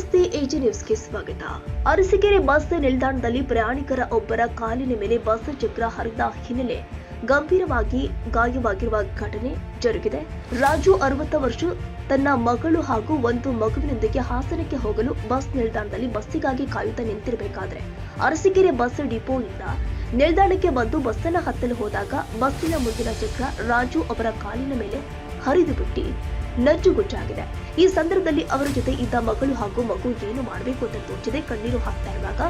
ನಮಸ್ತೆ, ಎಜಿ ನ್ಯೂಸ್ಗೆ ಸ್ವಾಗತ. ಅರಸೀಕೆರೆ ಬಸ್ ನಿಲ್ದಾಣದಲ್ಲಿ ಪ್ರಯಾಣಿಕರ ಒಬ್ಬರ ಕಾಲಿನ ಮೇಲೆ ಬಸ್ ಚಕ್ರ ಹರಿದ ಹಿನ್ನೆಲೆ ಗಂಭೀರವಾಗಿ ಗಾಯವಾಗಿರುವ ಘಟನೆ ಜರುಗಿದೆ. ರಾಜು 60 ವರ್ಷ ತನ್ನ ಮಗಳು ಹಾಗೂ ಒಂದು ಮಗುವಿನೊಂದಿಗೆ ಹಾಸನಕ್ಕೆ ಹೋಗಲು ಬಸ್ ನಿಲ್ದಾಣದಲ್ಲಿ ಬಸ್ಸಿಗಾಗಿ ಕಾಯುತ್ತಾ ನಿಂತಿರಬೇಕಾದ್ರೆ ಅರಸೀಕೆರೆ ಬಸ್ ಡಿಪೋಯಿಂದ ನಿಲ್ದಾಣಕ್ಕೆ ಬಂದು ಬಸ್ಸನ್ನು ಹತ್ತಲು ಹೋದಾಗ ಬಸ್ಸಿನ ಮುಂದಿನ ಚಕ್ರ ರಾಜು ಅವರ ಕಾಲಿನ ಮೇಲೆ ಹರಿದು ಬಿಟ್ಟು ನಜ್ಜುಗುಜ್ಜಾಗಿದೆ. ಈ ಸಂದರ್ಭದಲ್ಲಿ ಅವರ ಜೊತೆ ಇದ್ದ ಮಗಳು ಹಾಗೂ ಮಗು ಏನು ಮಾಡಬೇಕು ಅಂತ ತೋಚದೆ ಕಣ್ಣೀರು ಹಾಕ್ತಾ ಇರುವಾಗ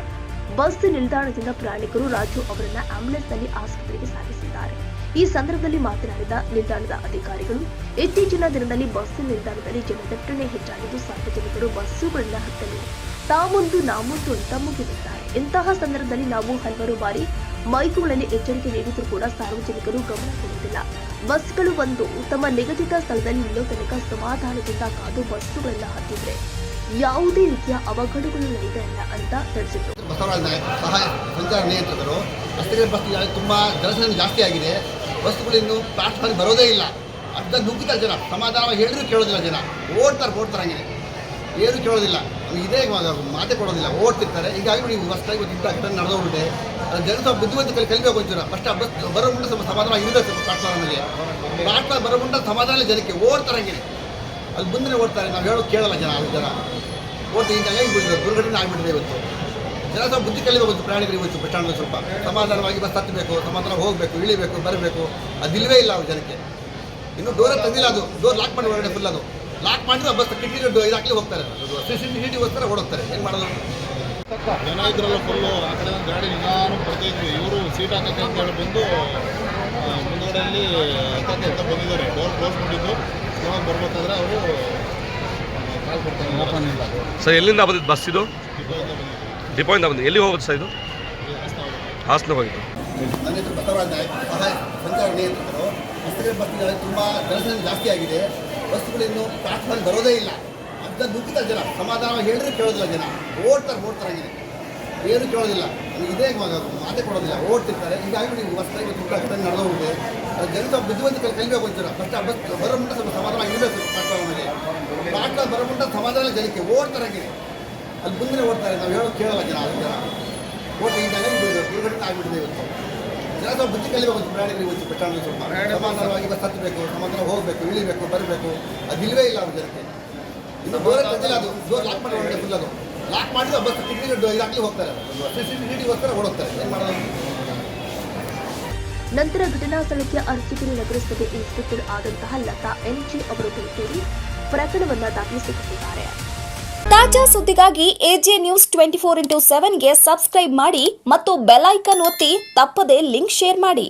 ಬಸ್ ನಿಲ್ದಾಣದಿಂದ ಪ್ರಯಾಣಿಕರು ರಾಜು ಅವರನ್ನ ಆಂಬ್ಯುಲೆನ್ಸ್ ನಲ್ಲಿ ಆಸ್ಪತ್ರೆಗೆ ಸಾಗಿಸಿದ್ದಾರೆ. ಈ ಸಂದರ್ಭದಲ್ಲಿ ಮಾತನಾಡಿದ ನಿಲ್ದಾಣದ ಅಧಿಕಾರಿಗಳು, ಇತ್ತೀಚಿನ ದಿನದಲ್ಲಿ ಬಸ್ ನಿಲ್ದಾಣದಲ್ಲಿ ಜನದಟ್ಟಣೆ ಹೆಚ್ಚಾಗಿದ್ದು ಸಾರ್ವಜನಿಕರು ಬಸ್ಸುಗಳನ್ನ ಹತ್ತಲು ತಾಮುಂದು ನಾಮುಂದು ಅಂತ ಮುಗಿದಿದ್ದಾರೆ. ಇಂತಹ ಸಂದರ್ಭದಲ್ಲಿ ನಾವು ಹಲವಾರು ಬಾರಿ ಮೈಕುಗಳಲ್ಲಿ ಎಚ್ಚರಿಕೆ ನೀಡಿದರೂ ಕೂಡ ಸಾರ್ವಜನಿಕರು ಗಮನ ಕೊಡುವುದಿಲ್ಲ. ಬಸ್ಗಳು ಬಂದು ತಮ್ಮ ನಿಗದಿತ ಸ್ಥಳದಲ್ಲಿ ನಿಲ್ಲೋ ತನಕ ಸಮಾಧಾನದಿಂದ ಕಾದು ಬಸ್ಸುಗಳನ್ನ ಹತ್ತಿದ್ರೆ ಯಾವುದೇ ರೀತಿಯ ಅವಘಡಗಳು ನಡೆಯಲ್ಲ ಅಂತ ತಿಳಿಸಿದರು. ಬಸವರಾಜ ನಾಯಕ್ ಸಹಾಯ ಸಂಚಾರ ನಿಯಂತ್ರಕರು. ಅಷ್ಟೇ ಬಸ್ ತುಂಬಾ ಜನಸಂಖ್ಯೆ ಜಾಸ್ತಿ ಆಗಿದೆ. ಬಸ್ಗಳು ಇನ್ನು ಪ್ಲಾಟ್ಫಾರ್ಮ್ ಬರೋದೇ ಇಲ್ಲ. ಅರ್ಧ ನುಗ್ಗಿತಾರೆ ಜನ. ಸಮಾಧಾನವಾಗಿ ಹೇಳಿದ್ರು ಕೇಳೋದಿಲ್ಲ ಜನ. ಓಡ್ತಾರೆ ಹಂಗೆ ಏನು ಕೇಳೋದಿಲ್ಲ. ಇದೇ ಮಾತೆ ಕೊಡೋದಿಲ್ಲ, ಓಡ್ತಿರ್ತಾರೆ. ಹೀಗಾಗಿ ನೀವು ಬಸ್ಟಾಗಿ ಘಟನೆ ನಡೆದೋಗ್ಬಿಟ್ಟೆ. ಜನ ಸ್ವಲ್ಪ ಬುದ್ಧಿವಂತ ಕಲಿಬೇಕು ಒಂಚೂರ. ಫಸ್ಟ್ ಬಸ್ ಬರೋ ಮುಂದೆ ಸ್ವಲ್ಪ ಸಮಾಧಾನ ಇರಬೇಕು. ಪ್ಲಾಟ್ಫಾರ್ಮಲ್ಲಿ ಬರೋ ಮುಂದೆ ಸಮಾಧಾನ ಜನಕ್ಕೆ ಓಡ್ತಾರೆ ಹಂಗೆ. ಅಲ್ಲಿ ಮುಂದೆ ಓಡ್ತಾರೆ. ನಾವು ಹೇಳೋದು ಕೇಳಲ್ಲ ಜನ. ಓಡ್ತು ಹೀಗಾಗಿ ದುರ್ಘಟನೆ ಆಗಿಬಿಟ್ಟಿದೆ ಇವತ್ತು. ಜನ ಸ್ವಲ್ಪ ಬುದ್ಧಿ ಕಲಿಬೇಕು ಪ್ರಯಾಣಿಕರಿಗೆ ಇವತ್ತು ಬಸ್ ಸ್ಟ್ಯಾಂಡ್ ಸ್ವಲ್ಪ ಸಮಾಧಾನವಾಗಿ ಬಸ್ ಹತ್ತಬೇಕು, ಸಮಾಧಾನ ಹೋಗಬೇಕು, ಇಳಿಬೇಕು, ಬರಬೇಕು. ಅದಿಲ್ಲವೇ ಇಲ್ಲ ಅವ್ರ ಜನಕ್ಕೆ. ಇನ್ನು ಡೋರೇ ತಂದಿಲ್ಲ. ಅದು ಡೋರ್ ಲಾಕ್ ಮಾಡಿ ಹೊರಗಡೆ ಫುಲ್ ಅದು ಲಾಕ್ ಮಾಡಿದ್ರೆ ಬಸ್ ಕಿಟಕಿ ಇದಾಕಲಿ ಹೋಗ್ತಾರೆ. CCTV ಹೋಗ್ತಾರೆ. ಏನು ಮಾಡೋದು? ಜನ ಇದ್ರಲ್ಲ ಫುಲ್ಲು. ಆ ಕಡೆ ಗಾಡಿ ನಿಧಾನ ಬರ್ತಾಯಿದ್ವಿ. ಇವರು ಸೀಟ್ ಹಾಕಕ್ಕೆ ಅಂತ ಹೇಳಿ ಬಂದು ಮುಂದುಗಡೆಯಲ್ಲಿ ಹತ್ತಕ್ಕೆ ಅಂತ ಬಂದಿದ್ದಾರೆ. ಡೋರ್ ಕ್ಲೋಸ್ ಮಾಡಿದ್ದು. ಇವಾಗ ಬರ್ಬೇಕಾದ್ರೆ ಅವರು ಕಾಲ್ ಕೊಡ್ತಾರೆ. ಸರ್, ಎಲ್ಲಿಂದ ಬಂದಿದ್ದು ಬಸ್ ಇದು? ಡಿಪೋಯಿಂದ ಬಂದು ಎಲ್ಲಿ ಹೋಗೋದು ಸರ್ ಇದು? ಹಾಸನ ಹೋಗಿದ್ದು. ನನ್ನ ಹೆಸರು ಬಸವರಾಜ ನಾಯಕ್, ಸಹಾಯ ಸಂಚಾರ ನಿಯಂತ್ರಕರು. ಅಷ್ಟೇ ಬಸ್ ತುಂಬ ಜನಸಂಖ್ಯೆ ಜಾಸ್ತಿ ಆಗಿದೆ. ಬಸ್ಗಳು ಇನ್ನು ಪ್ಲಾಟ್ಫಾರ್ಮ್ ಬರೋದೇ ಇಲ್ಲ. ಅರ್ಧ ನುಗ್ಗಿತಾರೆ ಜನ. ಸಮಾಧಾನವಾಗಿ ಹೇಳಿದ್ರು ಕೇಳೋದಿಲ್ಲ ಜನ. ಓಡ್ತಾರೆ ಹಂಗೆ ಏನು ಕೇಳೋದಿಲ್ಲ. ಇದೇ ಮಾತೆ ಕೊಡೋದಿಲ್ಲ, ಓಡ್ತಿರ್ತಾರೆ. ಹೀಗಾಗಿ ನೀವು ಬಸ್ಟಾಗಿ ಘಟನೆ ನಡೆದೋಗ್ಬಿಟ್ಟೆ. ಜನ ಸ್ವಲ್ಪ ಬುದ್ಧಿವಂತ ಕಲಿಬೇಕು ಒಂಚೂರ. ಫಸ್ಟ್ ಬಸ್ ಬರೋ ಮುಂದೆ ಸ್ವಲ್ಪ ಸಮಾಧಾನ ಇರಬೇಕು. ಪ್ಲಾಟ್ಫಾರ್ಮ್ ಬರೋ ಮುಂದೆ ಸಮಾಧಾನ ಜನಕ್ಕೆ ಓಡ್ತಾರೆ ಹಂಗೆ. ಅಲ್ಲಿ ಮುಂದೆ ಓಡ್ತಾರೆ. ನಾವು ಹೇಳೋದು ಕೇಳಲ್ಲ ಜನ. ಓಡ್ತು ಹೀಗಾಗಿ ದುರ್ಘಟನೆ ಆಗಿಬಿಟ್ಟಿದೆ ಇವತ್ತು. ಜನ ಸ್ವಲ್ಪ ಬುದ್ಧಿ ಕಲಿಬೇಕು ಪ್ರಯಾಣಿಕರಿಗೆ ಇವತ್ತು ಬಸ್ ಸ್ಟ್ಯಾಂಡ್ ಸ್ವಲ್ಪ ಸಮಾಧಾನವಾಗಿ ಬಸ್ ಹತ್ತಬೇಕು, ಸಮಾಧಾನ ಹೋಗಬೇಕು, ಇಳಿಬೇಕು, ಬರಬೇಕು. ಅದಿಲ್ಲವೇ ಇಲ್ಲ ಅವ್ರ ಜನಕ್ಕೆ. ಇನ್ನು ಡೋರೇ ತಂದಿಲ್ಲ. ಅದು ಡೋರ್ ಲಾಕ್ ಮಾಡಿ ಹೊರಗಡೆ ಫುಲ್ ಅದು ಲಾಕ್ ಮಾಡಿದ್ರೆ ಬಸ್ ಕಿಟಕಿ ಇದಾಕಲಿ ಹೋಗ್ತಾರೆ. CCTV ಹೋಗ್ತಾರೆ. ಏನು ಮಾಡೋದು? ನಂತರ ಘಟನಾ ಸ್ಥಳಕ್ಕೆ ಅರಸೀಕೆರೆ ನಗರಸಭೆ ಇನ್ಸ್ಪೆಕ್ಟರ್ ಆದಂತಹ ಲತಾ NG ಅವರು ಭೇಟಿ ನೀಡಿ ಪ್ರಕರಣವನ್ನು ದಾಖಲಿಸಿಕೊಂಡಿದ್ದಾರೆ. ತಾಜಾ ಸುದ್ದಿಗಾಗಿ ಎಜೆ ನ್ಯೂಸ್ 24x7ಗೆ ಸಬ್ಸ್ಕ್ರೈಬ್ ಮಾಡಿ ಮತ್ತು ಬೆಲ್ ಐಕಾನ್ ಒತ್ತಿ ತಪ್ಪದೇ ಲಿಂಕ್ ಶೇರ್ ಮಾಡಿ.